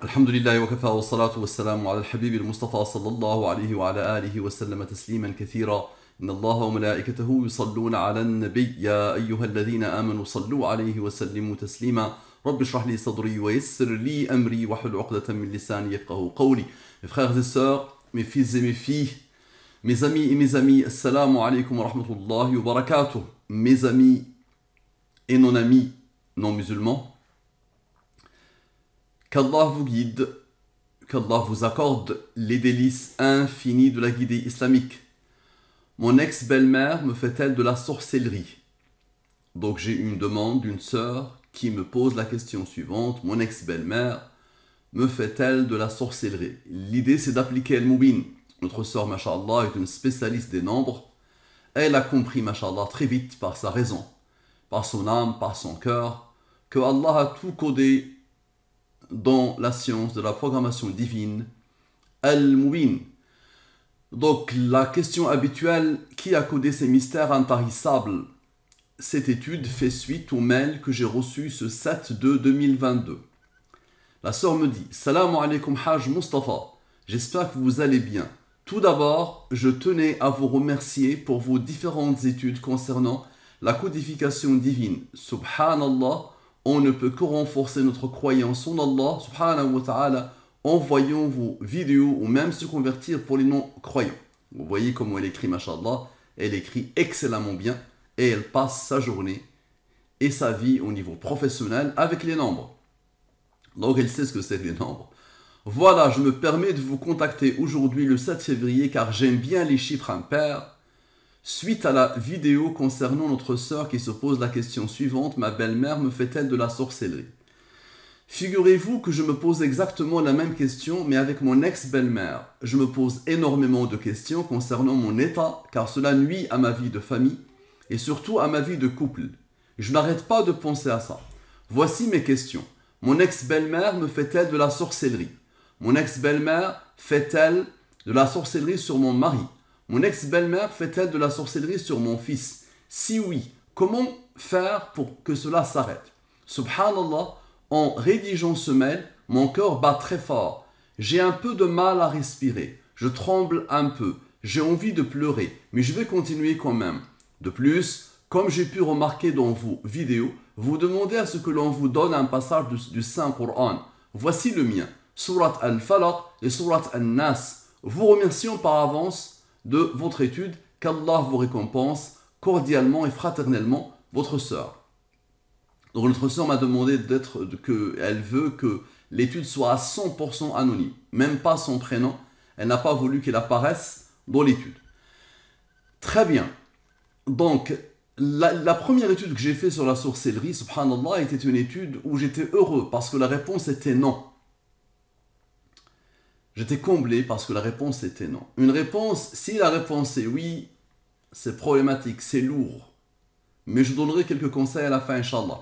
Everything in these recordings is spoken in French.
الحمد لله وكفى والصلاة والسلام على الحبيب المصطفى صلى الله عليه وعلى آله وسلم تسليما كثيرا. إن الله وملائكته يصلون على النبي يا أيها الذين آمنوا صلوا عليه وسلموا تسليما. رب اشرح لي صدري ويسر لي أمري واحلل عقدة من لساني يفقهوا قولي. Mes frères et sœurs, mes fils et mes filles, mes amis et mes amis, assalamu alaikum wa rahmatullahi wa barakatuh. Mes amis et non amis non musulmans, qu'Allah vous guide, qu'Allah vous accorde les délices infinies de la guidée islamique. Mon ex-belle-mère me fait-elle de la sorcellerie? Donc j'ai une demande d'une sœur qui me pose la question suivante. Mon ex-belle-mère me fait-elle de la sorcellerie? L'idée c'est d'appliquer Al-Mubin. Notre sœur, masha'Allah, est une spécialiste des nombres. Elle a compris, masha'Allah, très vite par sa raison, par son âme, par son cœur, que Allah a tout codé dans la science de la programmation divine, Al-Mubin. Donc la question habituelle, qui a codé ces mystères intarissables? Cette étude fait suite au mail que j'ai reçu ce 7/2/2022. La sœur me dit: Salam alaikum Hajj Mustafa, j'espère que vous allez bien. Tout d'abord, je tenais à vous remercier pour vos différentes études concernant la codification divine. Subhanallah, on ne peut que renforcer notre croyance en Allah, subhanahu wa ta'ala, en voyant vos vidéos ou même se convertir pour les non-croyants. Vous voyez comment elle écrit, mashallah, elle écrit excellemment bien et elle passe sa journée et sa vie au niveau professionnel avec les nombres. Donc elle sait ce que c'est que les nombres. Voilà, je me permets de vous contacter aujourd'hui le 7 février car j'aime bien les chiffres impairs. Suite à la vidéo concernant notre sœur qui se pose la question suivante, ma belle-mère me fait-elle de la sorcellerie? Figurez-vous que je me pose exactement la même question, mais avec mon ex-belle-mère. Je me pose énormément de questions concernant mon état, car cela nuit à ma vie de famille et surtout à ma vie de couple. Je n'arrête pas de penser à ça. Voici mes questions. Mon ex-belle-mère me fait-elle de la sorcellerie? Mon ex-belle-mère fait-elle de la sorcellerie sur mon mari? Mon ex-belle-mère fait-elle de la sorcellerie sur mon fils? Si oui, comment faire pour que cela s'arrête? Subhanallah, en rédigeant ce mail, mon cœur bat très fort. J'ai un peu de mal à respirer. Je tremble un peu. J'ai envie de pleurer, mais je vais continuer quand même. De plus, comme j'ai pu remarquer dans vos vidéos, vous demandez à ce que l'on vous donne un passage du Saint-Coran. Voici le mien, Surat Al-Falaq et Surat Al-Nas. Vous remercions par avance de votre étude, qu'Allah vous récompense cordialement et fraternellement, votre sœur. Donc notre sœur m'a demandé qu'elle veut que l'étude soit à 100% anonyme, même pas son prénom. Elle n'a pas voulu qu'elle apparaisse dans l'étude. Très bien. Donc, la première étude que j'ai faite sur la sorcellerie, subhanallah, était une étude où j'étais heureux parce que la réponse était non. J'étais comblé parce que la réponse était non. Une réponse, si la réponse est oui, c'est problématique, c'est lourd. Mais je donnerai quelques conseils à la fin, Inch'Allah.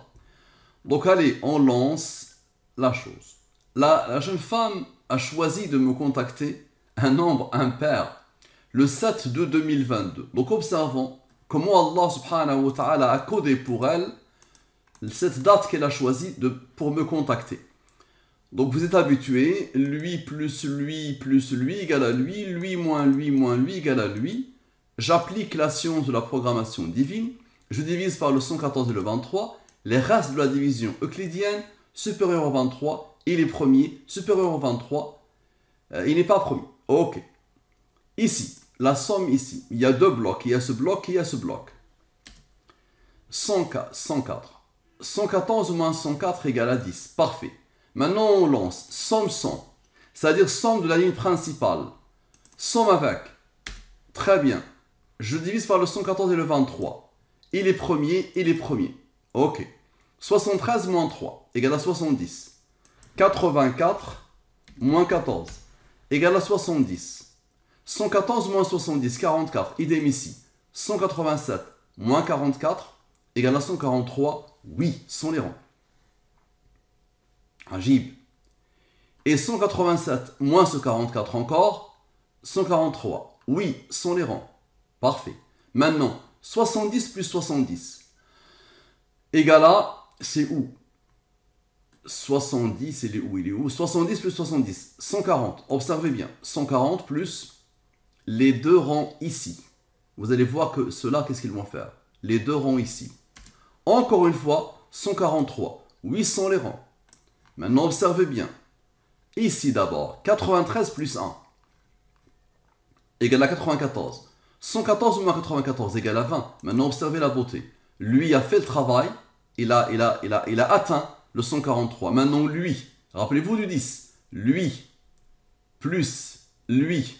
Donc allez, on lance la chose. La jeune femme a choisi de me contacter un nombre impair, le 7/2/2022. Donc observons comment Allah subhanahu wa ta'ala a codé pour elle cette date qu'elle a choisie pour me contacter. Donc vous êtes habitué, lui plus lui égale à lui moins lui égale à lui. J'applique la science de la programmation divine, je divise par le 114 et le 23, les restes de la division euclidienne, supérieur au 23, il est premier, supérieur au 23, il n'est pas premier. Ok. Ici, la somme ici, il y a deux blocs, il y a ce bloc et il y a ce bloc. 104. 114 moins 104 égale à 10, parfait. Maintenant, on lance somme 100, c'est-à-dire somme de la ligne principale. Somme avec. Très bien. Je divise par le 114 et le 23. Il est premier, il est premier. Ok. 73 moins 3 égale à 70. 84 moins 14 égale à 70. 114 moins 70, 44, idem ici. 187 moins 44 égale à 143. Oui, sont les rangs. Ajib. Et 187 moins ce 44 encore, 143. Oui, sont les rangs. Parfait. Maintenant, 70 plus 70 égale à, c'est où? 70, il est où? Il est où? 70 plus 70, 140. Observez bien, 140 plus les deux rangs ici. Vous allez voir que ceux-là, qu'est-ce qu'ils vont faire? Les deux rangs ici. Encore une fois, 143. 800 les rangs. Maintenant, observez bien. Ici d'abord, 93 plus 1 égale à 94. 114 moins 94 égale à 20. Maintenant, observez la beauté. Lui a fait le travail, il a atteint le 143. Maintenant, lui, rappelez-vous du 10. Lui, plus lui,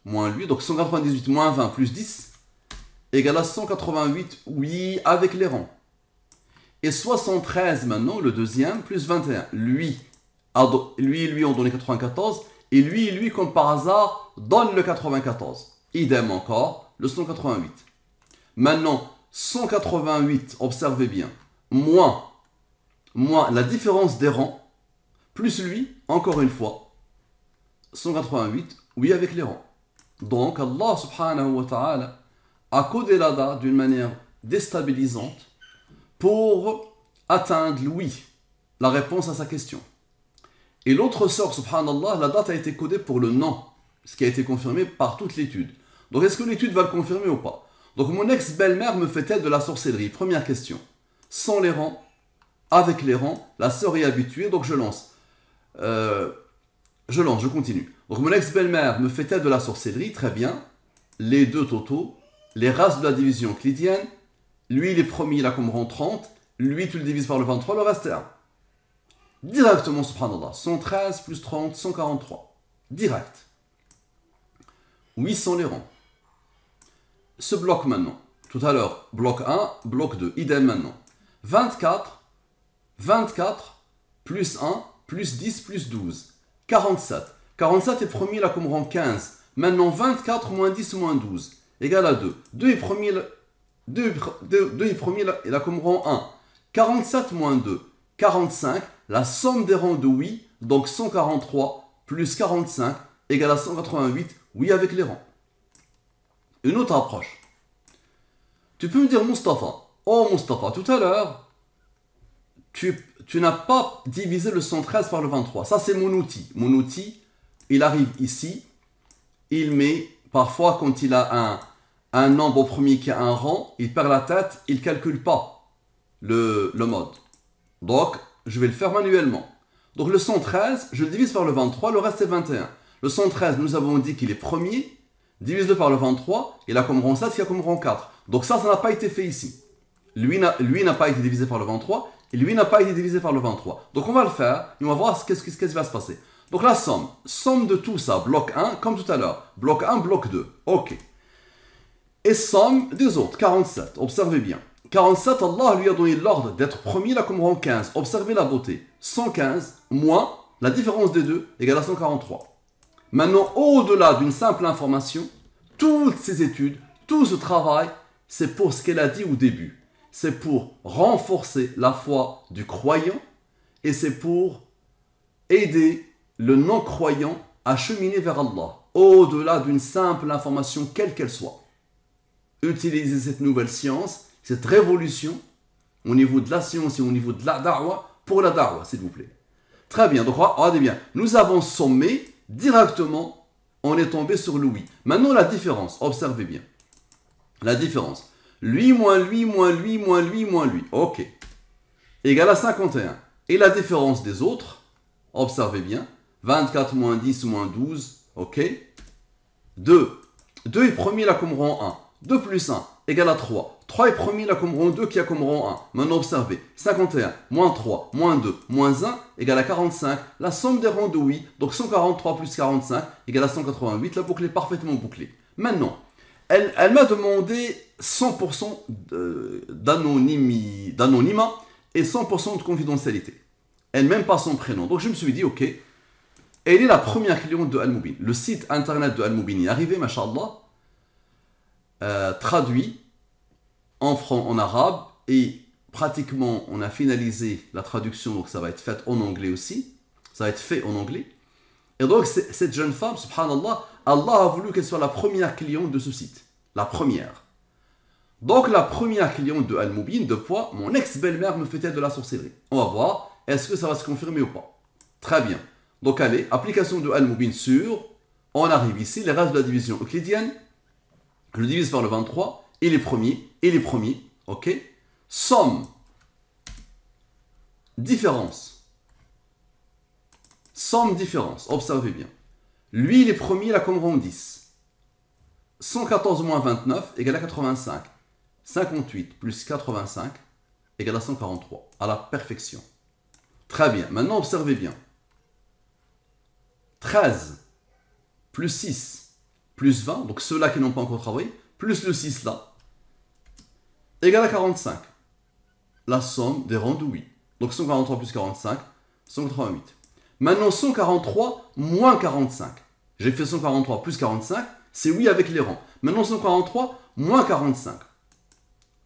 moins lui, donc 198 moins 20 plus 10, égale à 188, oui, avec les rangs. Et 73 maintenant, le deuxième, plus 21. Lui et lui ont donné 94, et lui, comme par hasard, donne le 94. Idem encore, le 188. Maintenant, 188, observez bien, moins la différence des rangs, plus lui, encore une fois, 188, oui, avec les rangs. Donc, Allah subhanahu wa ta'ala a codé la date d'une manière déstabilisante pour atteindre, oui, la réponse à sa question. Et l'autre sort, subhanallah, la date a été codée pour le non, ce qui a été confirmé par toute l'étude. Donc, est-ce que l'étude va le confirmer ou pas? Donc, mon ex-belle-mère me fait-elle de la sorcellerie? Première question. Sans les rangs, avec les rangs, la sœur est habituée, donc je lance. Je continue. Donc, mon ex-belle-mère me fait-elle de la sorcellerie? Très bien. Les deux totaux, les races de la division euclidienne. Lui, il est premier, il a comme rang 30. Lui, tu le divises par le 23, le reste est 1. Directement, subhanallah. 113 plus 30, 143. Direct. 800 les rangs. Ce bloc maintenant. Tout à l'heure, bloc 1, bloc 2. Idem maintenant. 24 plus 1 plus 10 plus 12. 47. 47 est premier, il a comme rang 15. Maintenant, 24 moins 10 moins 12 égale à 2. 2 est premier, il a comme rang 1. 47 moins 2, 45. La somme des rangs de oui, donc 143 plus 45 égale à 188, oui avec les rangs. Une autre approche. Tu peux me dire, Mustapha, oh Mustapha, tout à l'heure, tu n'as pas divisé le 113 par le 23. Ça, c'est mon outil. Mon outil, il arrive ici, il met, parfois, quand il a un nombre au premier qui a un rang, il perd la tête, il ne calcule pas le mode. Donc, je vais le faire manuellement. Donc, le 113, je le divise par le 23, le reste est 21. Le 113, nous avons dit qu'il est premier, divise-le par le 23, il a comme rang 7, il a comme rang 4. Donc ça n'a pas été fait ici. Lui n'a pas été divisé par le 23, et lui n'a pas été divisé par le 23. Donc on va le faire, et on va voir qu'est-ce qui va se passer. Donc la somme de tout ça, bloc 1, comme tout à l'heure. Bloc 1, bloc 2, ok. Et somme des autres, 47, observez bien. 47, Allah lui a donné l'ordre d'être premier, là comme rang 15. Observez la beauté. 115 moins la différence des deux égale à 143. Maintenant, au-delà d'une simple information, toutes ces études, tout ce travail, c'est pour ce qu'elle a dit au début. C'est pour renforcer la foi du croyant et c'est pour aider le non-croyant à cheminer vers Allah, au-delà d'une simple information, quelle qu'elle soit. Utilisez cette nouvelle science, cette révolution, au niveau de la science et au niveau de la da'wa, pour la da'wa, s'il vous plaît. Très bien, donc regardez bien, nous avons sommé directement, on est tombé sur le oui. Maintenant la différence, observez bien. La différence, lui moins lui moins lui moins lui moins lui, ok, égale à 51. Et la différence des autres, observez bien, 24 moins 10 moins 12, ok, 2. 2 est premier là comme rang 1. 2 plus 1 égale à 3. 3 est premier là comme rang 2 qui a comme rang 1. Maintenant observez, 51 moins 3 moins 2 moins 1 égale à 45. La somme des rangs de oui, donc 143 plus 45 égale à 188. La boucle est parfaitement bouclée. Maintenant, elle m'a demandé 100% d'anonymat et 100% de confidentialité. Elle même pas son prénom. Donc je me suis dit, ok, elle est la première cliente de Al-Mubin. Le site internet de Al-Mubin est arrivé, mashallah, traduit en arabe et pratiquement on a finalisé la traduction, donc ça va être fait en anglais aussi. Ça va être fait en anglais. Et donc cette jeune femme, subhanallah, Allah a voulu qu'elle soit la première cliente de ce site. La première. Donc la première cliente de Al-Moubin, de poids, mon ex-belle-mère me fait-elle de la sorcellerie? On va voir, est-ce que ça va se confirmer ou pas? Très bien. Donc allez, application de Al-Moubin sur, on arrive ici, les restes de la division euclidienne, je le divise par le 23, et les premiers, ok? Somme, différence, observez bien. Lui, les premiers, il a comme rang 10. 114 moins 29 égale à 85. 58 plus 85 égale à 143, à la perfection. Très bien, maintenant observez bien. 13 plus 6 plus 20, donc ceux-là qui n'ont pas encore travaillé, plus le 6 là, égale à 45. La somme des rangs de 8. Donc 143 plus 45, 188. Maintenant 143 moins 45. J'ai fait 143 plus 45, c'est oui avec les rangs. Maintenant 143 moins 45.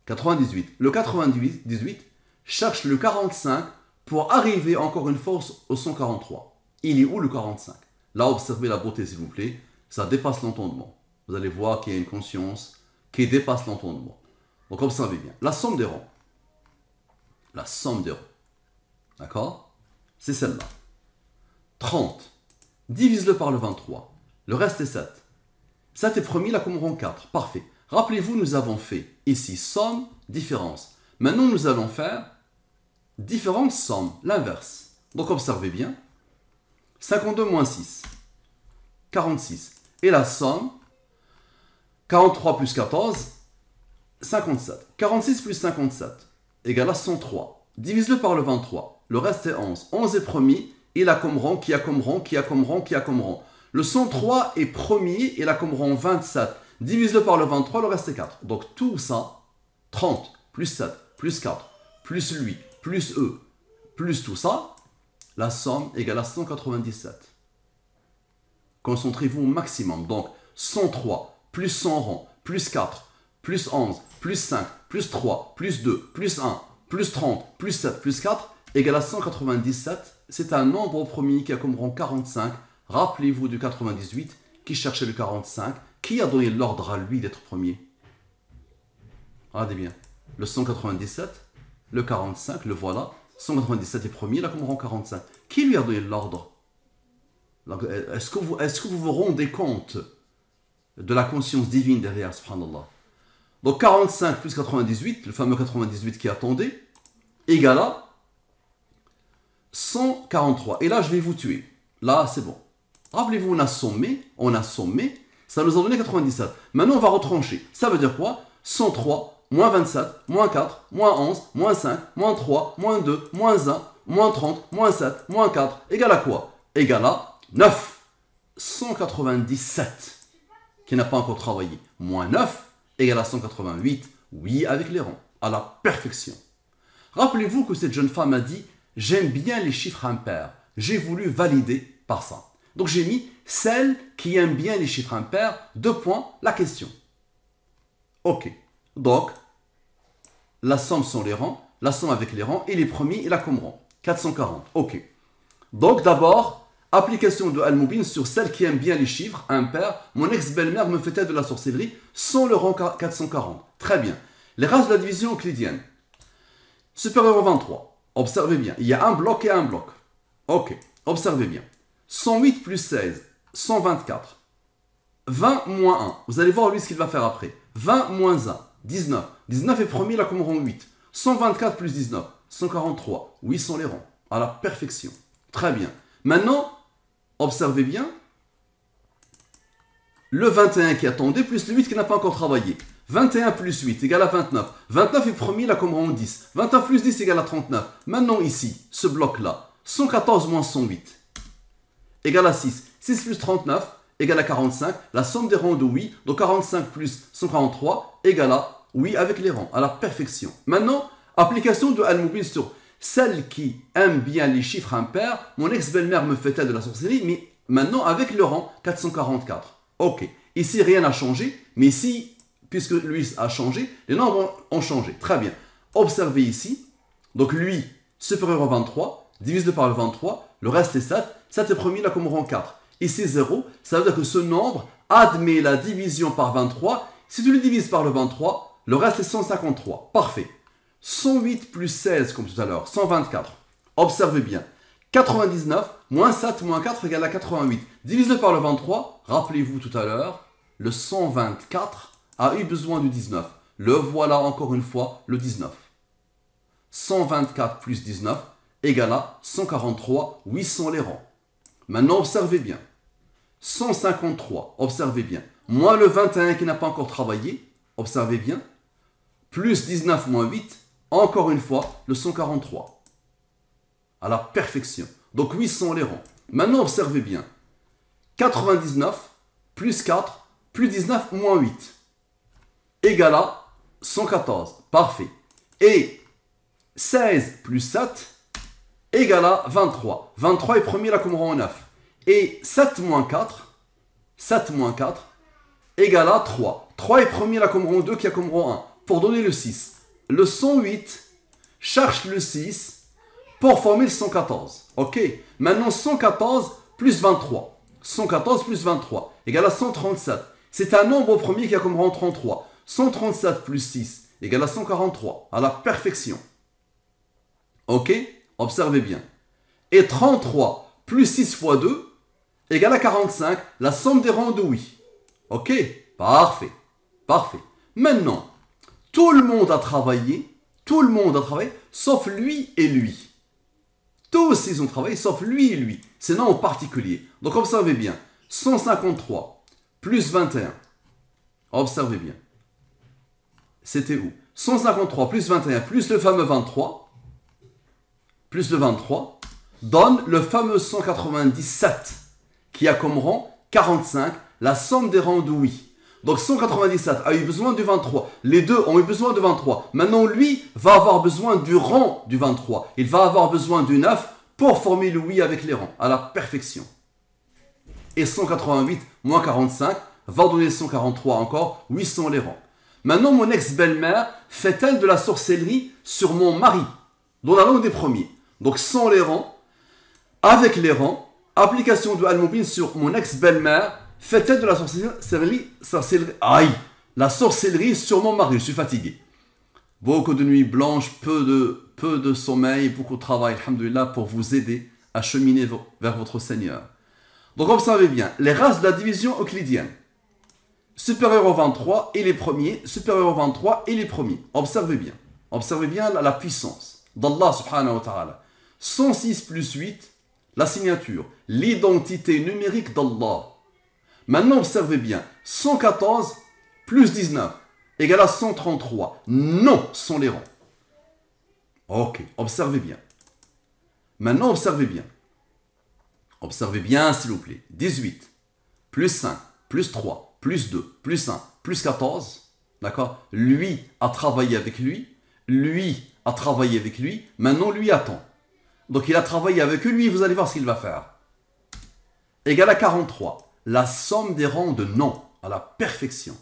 98. Le 98 cherche le 45 pour arriver encore une fois au 143. Il est où le 45? Là, observez la beauté s'il vous plaît. Ça dépasse l'entendement. Vous allez voir qu'il y a une conscience qui dépasse l'entendement. Donc observez bien. La somme des rangs. La somme des rangs. D'accord? C'est celle-là. 30. Divise-le par le 23. Le reste est 7. 7 est premier, là comme rang 4. Parfait. Rappelez-vous, nous avons fait ici somme, différence. Maintenant, nous allons faire différence, somme, l'inverse. Donc, observez bien. 52 moins 6, 46. Et la somme, 43 plus 14, 57. 46 plus 57 égale à 103. Divise-le par le 23. Le reste est 11. 11 est premier. Il a comme rang, qui a comme rang, qui a comme rang, qui a comme rang. Le 103 est premier. Il a comme rang 27. Divise-le par le 23, le reste est 4. Donc tout ça, 30 plus 7 plus 4 plus lui plus eux plus tout ça, la somme égale à 197. Concentrez-vous au maximum. Donc 103 plus 100 rangs plus 4 plus 11 plus 5 plus 3 plus 2 plus 1 plus 30 plus 7 plus 4 égale à 197. C'est un nombre au premier qui a comme rang 45. Rappelez-vous du 98 qui cherchait le 45. Qui a donné l'ordre à lui d'être premier? Regardez bien. Le 197, le 45, le voilà. 197 est premier, là comme rang 45. Qui lui a donné l'ordre? Est-ce que vous vous rendez compte de la conscience divine derrière, subhanallah? Donc 45 plus 98, le fameux 98 qui attendait, égale à 143. Et là, je vais vous tuer. Là, c'est bon. Rappelez-vous, on a sommé, ça nous a donné 97. Maintenant, on va retrancher. Ça veut dire quoi? 103, moins 27, moins 4, moins 11, moins 5, moins 3, moins 2, moins 1, moins 30, moins 7, moins 4, égale à quoi? Égale à 9. 197, qui n'a pas encore travaillé. Moins 9, égale à 188. Oui, avec les rangs, à la perfection. Rappelez-vous que cette jeune femme a dit « J'aime bien les chiffres impairs. J'ai voulu valider par ça. » Donc j'ai mis celle qui aime bien les chiffres impairs, 2 points, la question. Ok. Donc, la somme sont les rangs, la somme avec les rangs, et les premiers, il a comme rang. 440. Ok. Donc d'abord, application de Al-Moubin sur celle qui aime bien les chiffres impairs. Mon ex-belle-mère me fait-elle de la sorcellerie sans le rang 440. Très bien. Les races de la division euclidienne. Supérieur au 23. Observez bien. Il y a un bloc et un bloc. Ok. Observez bien. 108 plus 16, 124. 20 moins 1. Vous allez voir lui ce qu'il va faire après. 20 moins 1, 19. 19 est premier, là comme rang 8. 124 plus 19, 143. Oui, sont les rangs. À la perfection. Très bien. Maintenant, observez bien. Le 21 qui attendait, plus le 8 qui n'a pas encore travaillé. 21 plus 8 égale à 29. 29 est premier, là comme rang 10. 29 plus 10 égale à 39. Maintenant ici, ce bloc-là. 114 moins 108. Égale à 6. 6 plus 39 égale à 45. La somme des rangs de oui. Donc 45 plus 143 égale à oui avec les rangs. À la perfection. Maintenant, application de Al-Moubin sur celle qui aime bien les chiffres impairs. Mon ex-belle-mère me fait-elle de la sorcellerie, mais maintenant avec le rang 444. Ok. Ici, rien n'a changé. Mais ici, puisque lui a changé, les nombres ont changé. Très bien. Observez ici. Donc lui, supérieur au 23. Divise-le par le 23. Le reste est 7. 7 est premier, là comme rang 4. Ici 0, ça veut dire que ce nombre admet la division par 23. Si tu le divises par le 23, Le reste est 153. Parfait. 108 plus 16, comme tout à l'heure, 124. Observez bien. 99 moins 7 moins 4 égale à 88. Divisé par le 23, rappelez-vous tout à l'heure, le 124 a eu besoin du 19. Le voilà encore une fois, le 19. 124 plus 19 égale à 143. 800 les rangs. Maintenant, observez bien. 153, observez bien. Moins le 21 qui n'a pas encore travaillé, observez bien. Plus 19 moins 8, encore une fois, le 143. À la perfection. Donc 800 les rangs. Maintenant, observez bien. 99 plus 4 plus 19 moins 8 égale à 114. Parfait. Et 16 plus 7 égale à 23. 23 est premier là comme rang 9. Et 7 moins 4 égale à 3. 3 est premier là comme rang 2 qui a comme rang 1. Pour donner le 6. Le 108 cherche le 6 pour former le 114. Ok. Maintenant 114 plus 23. 114 plus 23 égale à 137. C'est un nombre au premier qui a comme rang 33. 137 plus 6 égale à 143. À la perfection. Ok. Observez bien. Et 33 plus 6 fois 2 égale à 45. La somme des rangs de oui. Ok. Parfait. Parfait. Maintenant, tout le monde a travaillé, sauf lui et lui. Tous, ils ont travaillé, sauf lui et lui. C'est non en particulier. Donc, observez bien. 153 plus 21. Observez bien. C'était où? 153 plus 21 plus le fameux 23. Plus le 23. Donne le fameux 197 qui a comme rang 45. La somme des rangs de oui. Donc 197 a eu besoin du 23. Les deux ont eu besoin du 23. Maintenant, lui va avoir besoin du rang du 23. Il va avoir besoin du 9 pour former le oui avec les rangs, à la perfection. Et 188 moins 45 va donner 143 encore. 800 les rangs. Maintenant, mon ex-belle-mère fait-elle de la sorcellerie sur mon mari, dans la langue des premiers. Donc 100 les rangs, avec les rangs, application de Al-Mubin sur mon ex-belle-mère. Fait-elle de la sorcellerie, la sorcellerie sur mon mari, je suis fatigué. Beaucoup de nuits blanches, peu de sommeil, beaucoup de travail, alhamdoulilah, pour vous aider à cheminer vers votre Seigneur. Donc observez bien, les races de la division euclidienne. Supérieur au 23 et les premiers, supérieur au 23 et les premiers. Observez bien la puissance d'Allah subhanahu wa ta'ala. 106 plus 8, la signature, l'identité numérique d'Allah. Maintenant, observez bien. 114 plus 19 égale à 133. Non, sont les rangs. Ok, observez bien. Maintenant, observez bien. Observez bien, s'il vous plaît. 18 plus 5 plus 3 plus 2 plus 1 plus 14. D'accord? Lui a travaillé avec lui. Lui a travaillé avec lui. Maintenant, lui attend. Donc, il a travaillé avec lui. Vous allez voir ce qu'il va faire. Égale à 43. La somme des rangs de non, à la perfection.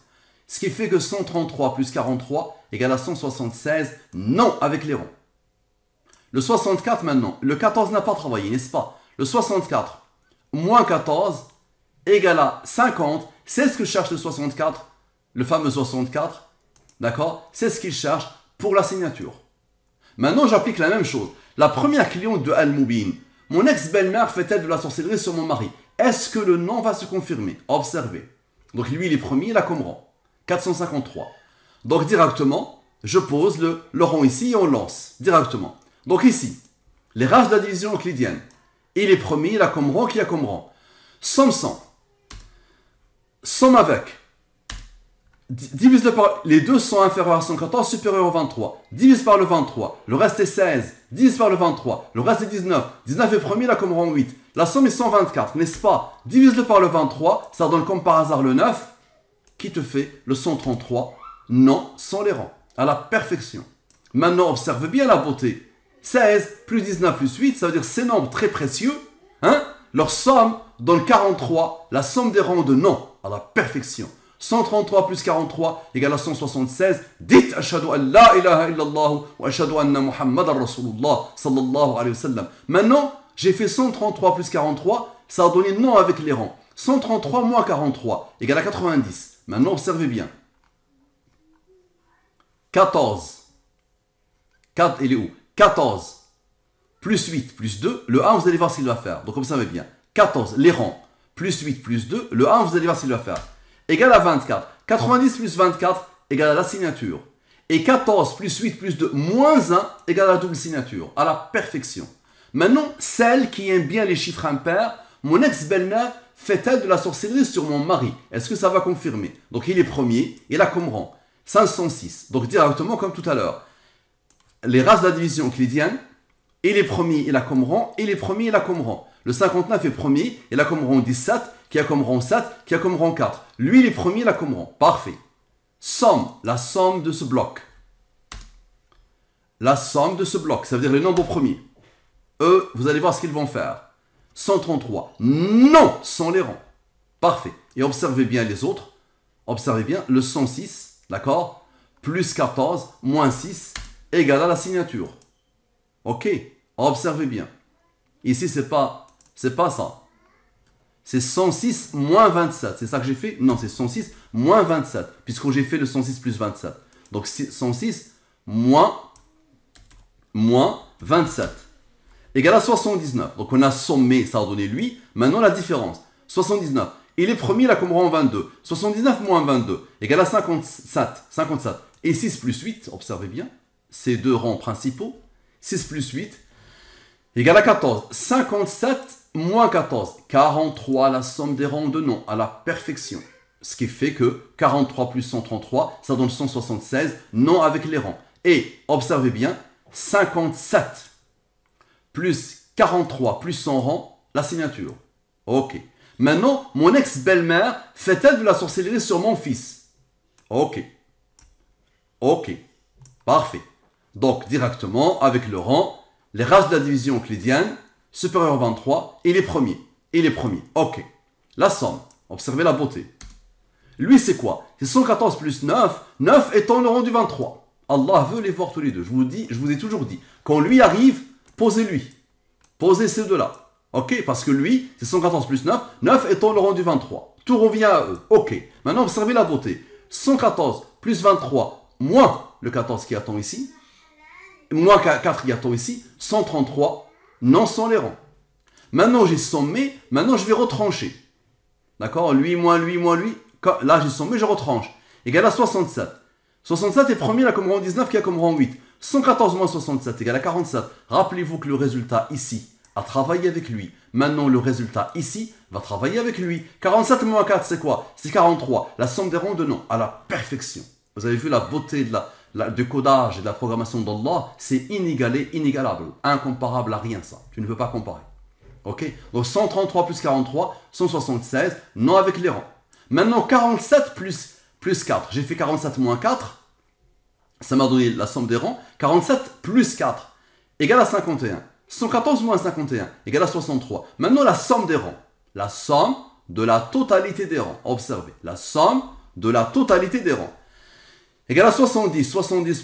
Ce qui fait que 133 plus 43 égale à 176, non avec les rangs. Le 64 maintenant, le 14 n'a pas travaillé, n'est-ce pas? Le 64 moins 14 égale à 50, c'est ce que cherche le 64, le fameux 64, d'accord? C'est ce qu'il cherche pour la signature. Maintenant, j'applique la même chose. La première cliente de Al-Mubin, mon ex-belle-mère fait-elle de la sorcellerie sur mon mari? Est-ce que le nom va se confirmer? Observez. Donc lui, il est premier, il a comme rang. 453. Donc directement, je pose le rang ici et on lance. Directement. Donc ici, les races de la division euclidienne. Il est premier, il a comme rang, qui a comme rang. Somme 100. Somme avec. Divise par... Les deux sont inférieurs à 114, supérieurs au 23. Divise par le 23. Le reste est 16. Divise par le 23. Le reste est 19. 19 est premier, là comme rang 8. La somme est 124, n'est-ce pas? Divise-le par le 23. Ça donne comme par hasard le 9. Qui te fait le 133. Non, sans les rangs. À la perfection. Maintenant, observe bien la beauté. 16 plus 19 plus 8, ça veut dire ces nombres très précieux. Hein? Leur somme donne 43. La somme des rangs de non. À la perfection. 133 plus 43 égale à 176. Dites Ashhadu an la ilaha illallah wa ashhadu anna Muhammadan Rasulullah sallallahu alayhi wa sallam. Maintenant, j'ai fait 133 plus 43, ça a donné non avec les rangs. 133 moins 43 égale à 90. Maintenant, observez bien. 14. 4, il est où? 14. Plus 8, plus 2. Le 1, vous allez voir ce qu'il va faire. Donc, observez bien. 14, les rangs. Plus 8, plus 2. Le 1, vous allez voir ce qu'il va faire. Égal à 24. 90 plus 24 égale à la signature. Et 14 plus 8 plus 2 moins 1 égale à la double signature. À la perfection. Maintenant, celle qui aime bien les chiffres impairs, mon ex-belle-mère fait-elle de la sorcellerie sur mon mari? Est-ce que ça va confirmer? Donc, il est premier. Il a comme rang 506. Donc, directement comme tout à l'heure. Les races de la division euclidienne, il est premier, il a comme rang, il est premier, il a comme rang. Le 59 est premier, il a comme rang 17, qui a comme rang 7, qui a comme rang 4. Lui, il est premier, il a comme rang. Parfait. Somme, la somme de ce bloc. La somme de ce bloc, ça veut dire les nombres premiers. Eux, vous allez voir ce qu'ils vont faire. 133. Non, sans les rangs. Parfait. Et observez bien les autres. Observez bien le 106, d'accord? Plus 14, moins 6, égale à la signature. Ok, observez bien. Ici, c'est pas ça. C'est 106 moins 27. C'est ça que j'ai fait? Non, c'est 106 moins 27. Puisque j'ai fait le 106 plus 27. Donc, 106 moins 27. Égale à 79. Donc, on a sommé, ça a donné lui. Maintenant, la différence. 79. Il est premier, il a comme rang 22. 79 moins 22. Égale à 57. 57. Et 6 plus 8, observez bien. Ces deux rangs principaux. 6 plus 8 égale à 14. 57 moins 14. 43, la somme des rangs de non, à la perfection. Ce qui fait que 43 plus 133, ça donne 176, non avec les rangs. Et, observez bien, 57 plus 43 plus 100 rangs, la signature. Ok. Maintenant, mon ex-belle-mère fait-elle de la sorcellerie sur mon fils? Ok. Ok. Parfait. Donc, directement, avec le rang, les races de la division euclidienne, supérieur à 23, il est premier. Il est premier. Ok. La somme. Observez la beauté. Lui, c'est quoi? C'est 114 plus 9. 9 étant le rang du 23. Allah veut les voir tous les deux. Je vous ai toujours dit. Quand lui arrive, posez-lui. Posez ces deux-là. Ok? Parce que lui, c'est 114 plus 9. 9 étant le rang du 23. Tout revient à eux. Ok. Maintenant, observez la beauté. 114 plus 23 moins le 14 qui attend ici. Moins 4 qui attend ici. 133. Non sans les rangs. Maintenant, j'ai sommé. Maintenant, je vais retrancher. D'accord? Lui, moins lui, moins lui. Là, j'ai sommé, je retranche. Égal à 67. 67 est premier, là, comme rang 19, qui a comme rang 8. 114 moins 67 égale à 47. Rappelez-vous que le résultat ici a travaillé avec lui. Maintenant, le résultat ici va travailler avec lui. 47 moins 4, c'est quoi? C'est 43. La somme des rangs de non, à la perfection. Vous avez vu la beauté du codage et de la programmation d'Allah? C'est inégalé, inégalable. Incomparable à rien, ça. Tu ne peux pas comparer. Ok? Donc 133 plus 43, 176, non avec les rangs. Maintenant, 47 plus 4. J'ai fait 47 moins 4. Ça m'a donné la somme des rangs. 47 plus 4 égale à 51. 114 moins 51 égale à 63. Maintenant, la somme des rangs. La somme de la totalité des rangs. Observez. La somme de la totalité des rangs. Égale à 70. 70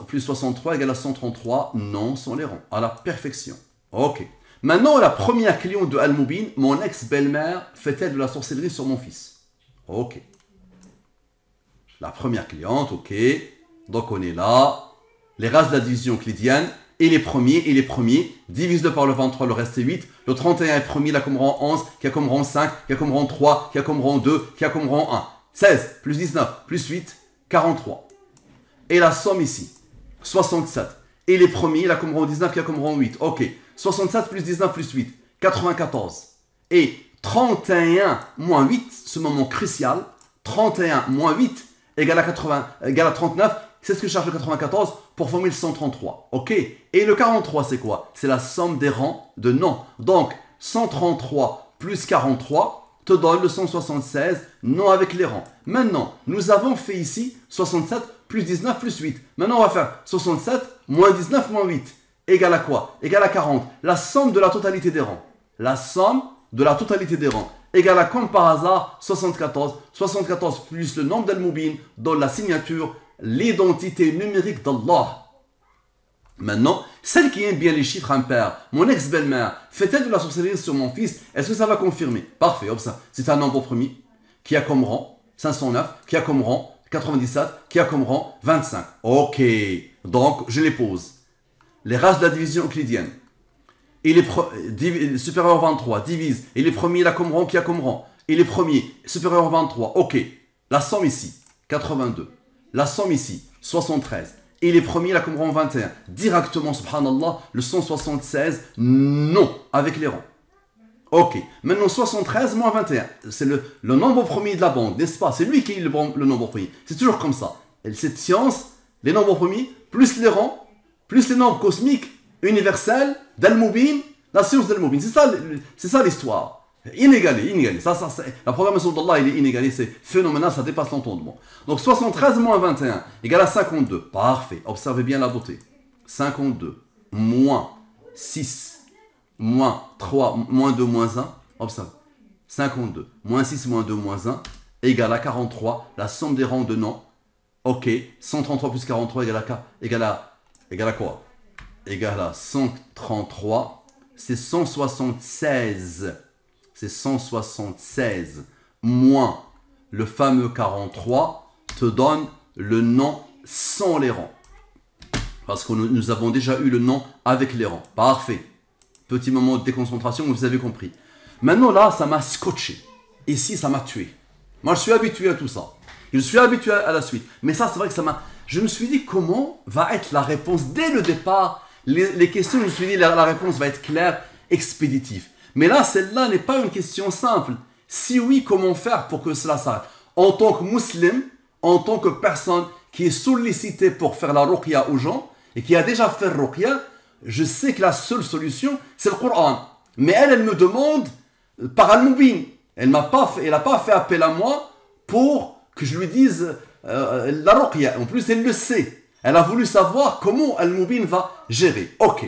plus 63 égale à 133. Non, sont les rangs. À la perfection. Ok. Maintenant, la première cliente de Al-Moubin, mon ex-belle-mère, fait-elle de la sorcellerie sur mon fils? Ok. La première cliente, ok. Donc on est là. Les races de la division euclidienne. Et les premiers. Divise-le par le 23, le reste est 8. Le 31 est premier, il a comme rang 11, qui a comme rang 5, qui a comme rang 3, qui a comme rang 2, qui a comme rang 1. 16 plus 19 plus 8, 43. Et la somme ici, 67. Et les premiers, il a comme rang 19, qui a comme rang 8. Ok. 67 plus 19 plus 8, 94. Et 31 moins 8, ce moment crucial, 31 moins 8 égale à 39, c'est ce que cherche le 94 pour former le 133. Ok? Et le 43, c'est quoi? C'est la somme des rangs de non. Donc, 133 plus 43 te donne le 176, non avec les rangs. Maintenant, nous avons fait ici 67 plus 19 plus 8. Maintenant, on va faire 67 moins 19 moins 8. Égale à quoi? Égale à 40. La somme de la totalité des rangs. La somme de la totalité des rangs. Égale à, comme par hasard, 74. 74 plus le nombre d'Al-Moubin donne la signature, l'identité numérique d'Allah. Maintenant, celle qui aime bien les chiffres impairs, mon ex-belle-mère, fait-elle de la sorcellerie sur mon fils? Est-ce que ça va confirmer? Parfait, observe. C'est un nombre premier qui a comme rang 509, qui a comme rang 97, qui a comme rang 25. Ok, donc je les pose. Les races de la division euclidienne. Il est supérieur à 23, divise. Et les premiers, là comme rang, qui a comme rang. Et les premiers, supérieur à 23. Ok, la somme ici, 82. La somme ici, 73. Et les premiers, là comme rang 21. Directement, subhanallah, le 176, non, avec les rangs. Ok, maintenant 73 moins 21, c'est le nombre premier de la bande, n'est-ce pas? C'est lui qui est le nombre premier. C'est toujours comme ça. Et cette science, les nombres premiers, plus les rangs, plus les nombres cosmiques, universels, d'Al-Mubin, la science d'Al-Mubin. C'est ça l'histoire. Inégalé. La programmation d'Allah, il est inégalée, c'est phénoménal, ça dépasse l'entendement. Donc 73 moins 21 égale à 52. Parfait, observez bien la beauté. 52 moins 6. Moins 3, moins 2, moins 1, observe, 52, moins 6, moins 2, moins 1, égale à 43, la somme des rangs de noms, ok, 133 plus 43 égale à quoi? Égale à 133, c'est 176, moins le fameux 43 te donne le nom sans les rangs, parce que nous avons déjà eu le nom avec les rangs, parfait. Petit moment de déconcentration, vous avez compris. Maintenant là, ça m'a scotché. Ici, ça m'a tué. Moi, je suis habitué à tout ça. Je suis habitué à la suite. Mais ça, c'est vrai que ça m'a... Je me suis dit, comment va être la réponse dès le départ? Les questions, je me suis dit, la réponse va être claire, expéditive. Mais là, celle-là n'est pas une question simple. Si oui, comment faire pour que cela s'arrête? En tant que musulman, en tant que personne qui est sollicitée pour faire la ruqya aux gens, et qui a déjà fait ruqya, je sais que la seule solution, c'est le Coran. Mais elle me demande par Al-Mubin. Elle n'a pas fait appel à moi pour que je lui dise la ruqya. En plus, elle le sait. Elle a voulu savoir comment Al-Mubin va gérer. Ok.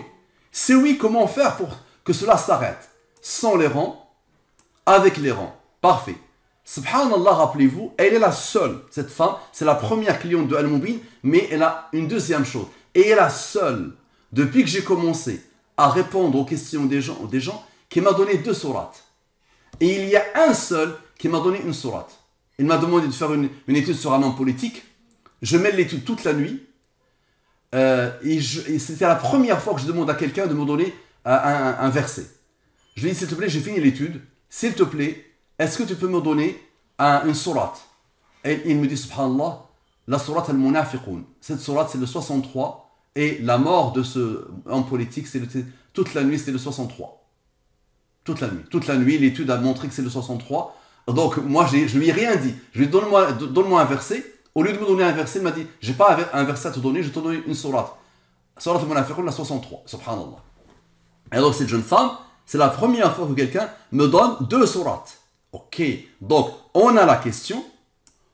C'est oui, comment faire pour que cela s'arrête? Sans les rangs, avec les rangs. Parfait. Subhanallah, rappelez-vous, elle est la seule. Cette femme, c'est la première cliente de Al-Mubin, mais elle a une deuxième chose. Et elle est la seule. Depuis que j'ai commencé à répondre aux questions des gens qui m'a donné 2 sourates. Et il y a un seul qui m'a donné une sourate. Il m'a demandé de faire une étude sur un homme politique. Je mets l'étude toute la nuit. Et c'était la première fois que je demande à quelqu'un de me donner un verset. Je lui dis, s'il te plaît, j'ai fini l'étude. S'il te plaît, est-ce que tu peux me donner une sourate? Et il me dit, subhanallah, la sourate al-Munafiqun. Cette sourate, c'est le 63. Et la mort de ce homme politique, toute la nuit, c'était le 63. Toute la nuit, l'étude a montré que c'est le 63. Donc, moi, je lui ai rien dit. Je lui ai dit, donne-moi un verset. Au lieu de me donner un verset, il m'a dit, j'ai pas un verset à te donner, je te donne une sourate. Sourate al-Munafiqun, la 63. Subhanallah. Et donc, cette jeune femme, c'est la première fois que quelqu'un me donne 2 sourates. Ok. Donc, on a la question,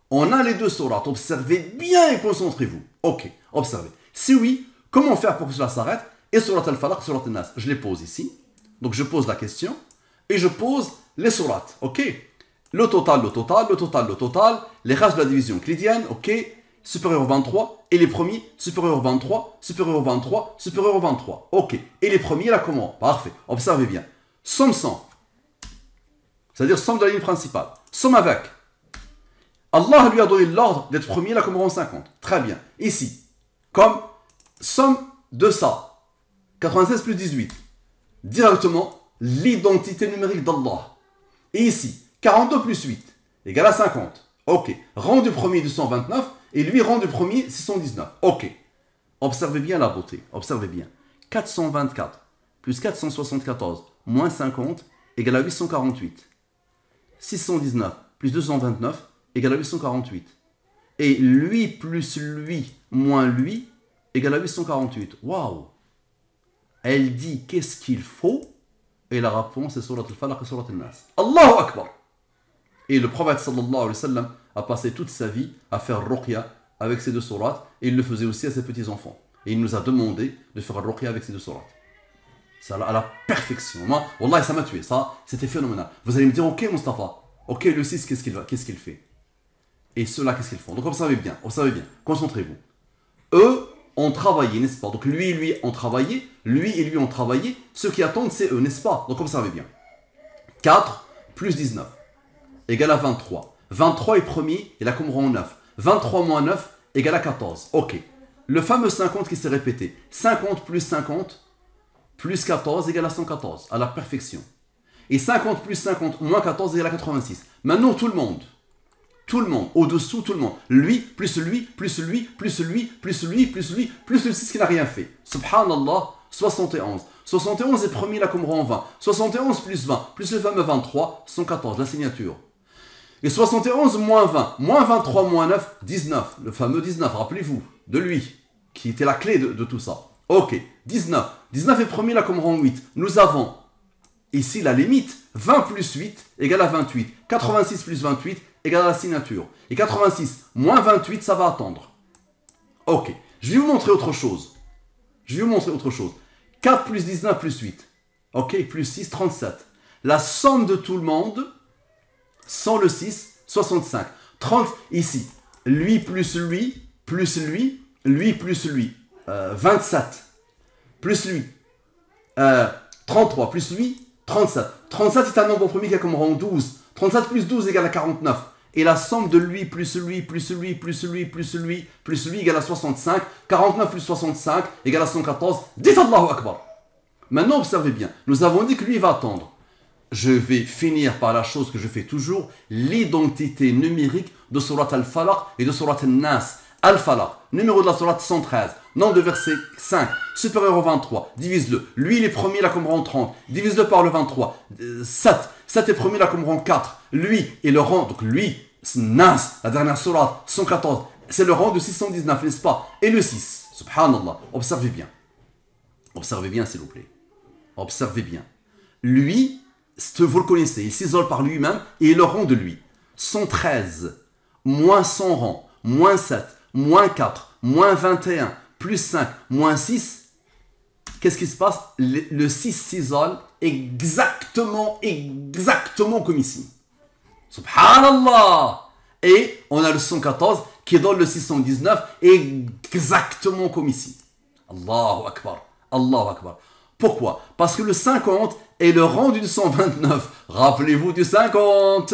on a les 2 sourates. Observez bien et concentrez-vous. Ok. Observez. Si oui, comment faire pour que cela s'arrête? Et surat al-Falaq, surat al-Nas, je les pose ici. Donc je pose la question et je pose les sourates. Ok? Le total, les races de la division euclidienne, ok? Supérieur au 23. Et les premiers, supérieur au 23, supérieur au 23, supérieur au 23. Ok. Et les premiers, là comment? Parfait. Observez bien. Somme 100. C'est-à-dire somme de la ligne principale. Somme avec. Allah lui a donné l'ordre d'être premier, là comme rang 50. Très bien. Ici. Comme somme de ça, 96 plus 18, directement l'identité numérique d'Allah. Et ici, 42 plus 8, égale à 50. Ok. Rang du premier 229, et lui rang du premier 619. Ok. Observez bien la beauté. Observez bien. 424 plus 474 moins 50 égale à 848. 619 plus 229 égale à 848. Et lui plus lui moins lui égale à 848. Waouh! Elle dit qu'est-ce qu'il faut? Et la réponse est surat al-Falaq et surat al-Nas. Allahu Akbar! Et le prophète sallallahu alayhi wa sallam a passé toute sa vie à faire ruqya avec ces 2 sourates. Et il le faisait aussi à ses petits-enfants. Et il nous a demandé de faire ruqya avec ces 2 sourates. C'est à la perfection. Moi, wallah, ça m'a tué. Ça, c'était phénoménal. Vous allez me dire, ok Mustafa, ok le 6, qu'est-ce qu'il fait? Et ceux-là, qu'est-ce qu'ils font? Donc observez bien, concentrez-vous. Eux ont travaillé, n'est-ce pas? Donc lui et lui ont travaillé, lui et lui ont travaillé. Ceux qui attendent, c'est eux, n'est-ce pas? Donc observez bien. 4 plus 19 égale à 23. 23 est premier, il a comme rang 9. 23 moins 9 égale à 14. Ok. Le fameux 50 qui s'est répété. 50 plus 50 plus 14 égale à 114, à la perfection. Et 50 plus 50 moins 14 égale à 86. Maintenant, tout le monde, au-dessous, tout le monde. Lui, plus lui, plus lui, plus lui, plus lui, plus lui, plus le 6 qui n'a rien fait. Subhanallah, 71. 71 est premier là comme rang 20. 71 plus 20, plus le fameux 23, 114, la signature. Et 71 moins 20, moins 23 moins 9, 19. Le fameux 19, rappelez-vous, de lui, qui était la clé de tout ça. Ok, 19. 19 est premier là comme rang 8. Nous avons ici la limite, 20 plus 8 égale à 28. 86 plus 28 égale à la signature. Et 86 moins 28, ça va attendre. Ok, je vais vous montrer autre chose. 4 plus 19 plus 8. Ok, plus 6, 37. La somme de tout le monde, sans le 6, 65. 30, ici. Lui plus lui, plus lui, lui plus lui. 27. Plus lui. 33, plus lui, 37. 37 est un nombre premier qui a comme rang 12. 37 plus 12 égale à 49. Et la somme de lui plus lui plus lui plus lui plus lui plus lui égale à 65. 49 plus 65 égale à 114. Dites Allahu Akbar. Maintenant, observez bien. Nous avons dit que lui va attendre. Je vais finir par la chose que je fais toujours, l'identité numérique de Surat Al-Falaq et de Surat Al-Nas. Al-Falaq, numéro de la Surat 113, nombre de verset 5, supérieur au 23, divise-le. Lui, il est premier là comme rang 30, divise-le par le 23. 7 est premier là comme rang 4. Lui est le rang, donc lui, Nas, la dernière Surat 114, c'est le rang de 619, n'est-ce pas? Et le 6, subhanallah, observez bien. Observez bien, s'il vous plaît. Observez bien. Lui, vous le connaissez, il s'isole par lui-même et il le rang de lui. 113, moins 100 rangs, moins 7, moins 4, moins 21, plus 5, moins 6. Qu'est-ce qui se passe? Le 6 s'isole exactement comme ici. Subhanallah. Et on a le 114 qui est dans le 619 exactement comme ici. Allahu Akbar. Allahu Akbar. Pourquoi? Parce que le 50 est le rang du 129. Rappelez-vous du 50.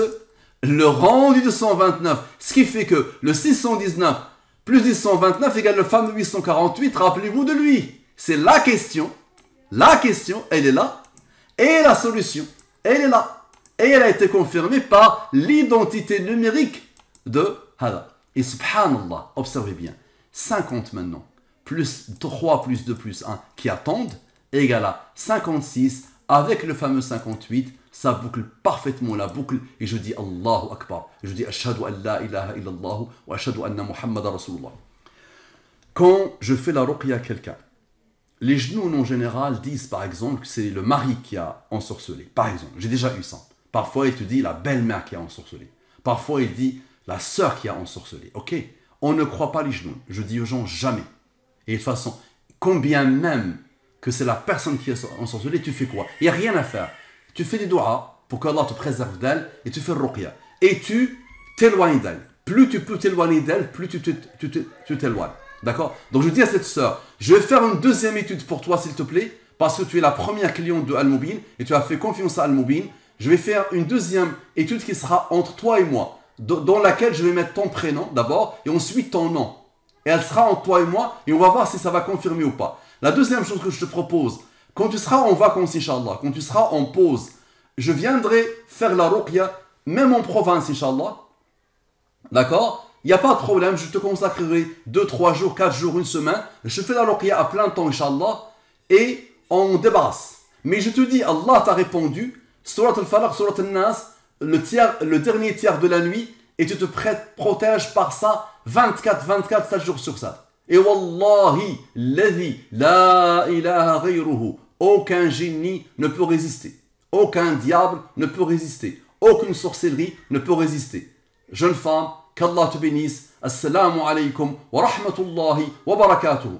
Le rang du 229. Ce qui fait que le 619 plus 229 égale le fameux 848. Rappelez-vous de lui. C'est la question. La question, elle est là. Et la solution, elle est là. Et elle a été confirmée par l'identité numérique de Hada. Et subhanallah, observez bien. 50 maintenant, plus 3 plus 2 plus 1 qui attendent, égale à 56 avec le fameux 58. Ça boucle parfaitement la boucle. Et je dis Allahu Akbar. Je dis Ashhadu an la ilaha illallah wa ashhadu anna Muhammadan Rasulullah. Quand je fais la ruqya à quelqu'un, les genoux en général disent par exemple que c'est le mari qui a ensorcelé. Par exemple, j'ai déjà eu ça. Parfois il te dit la belle-mère qui a ensorcelé. Parfois il dit la sœur qui a ensorcelé. Ok, on ne croit pas les genoux. Je dis aux gens jamais. Et de toute façon, combien même que c'est la personne qui a ensorcelé, tu fais quoi? Il n'y a rien à faire. Tu fais des doigts pour qu'Allah te préserve d'elle et tu fais le ruqya. Et tu t'éloignes d'elle. Plus tu peux t'éloigner d'elle, plus tu t'éloignes. D'accord? Donc je dis à cette sœur, je vais faire une deuxième étude pour toi s'il te plaît, parce que tu es la première cliente de Al-Mubin et tu as fait confiance à Al-Mubin. Je vais faire une deuxième étude qui sera entre toi et moi, dans laquelle je vais mettre ton prénom d'abord et ensuite ton nom. Et elle sera entre toi et moi et on va voir si ça va confirmer ou pas. La deuxième chose que je te propose, quand tu seras en vacances, Inch'Allah, quand tu seras en pause, je viendrai faire la ruqya, même en province, Inch'Allah. D'accord? Il n'y a pas de problème, je te consacrerai 2, 3 jours, 4 jours, une semaine. Je fais la ruqya à plein temps, Inch'Allah, et on débarrasse. Mais je te dis, Allah t'a répondu, Surat Al-Falaq, Surat Al-Nas, le dernier tiers de la nuit, et tu te protèges par ça 24, 7 jours sur 7. Et Wallahi, ladhi, la ilaha ghayruhu, aucun génie ne peut résister. Aucun diable ne peut résister. Aucune sorcellerie ne peut résister. Jeune femme, qu'Allah te bénisse. Assalamu alaikum wa rahmatullahi wa barakatuhu.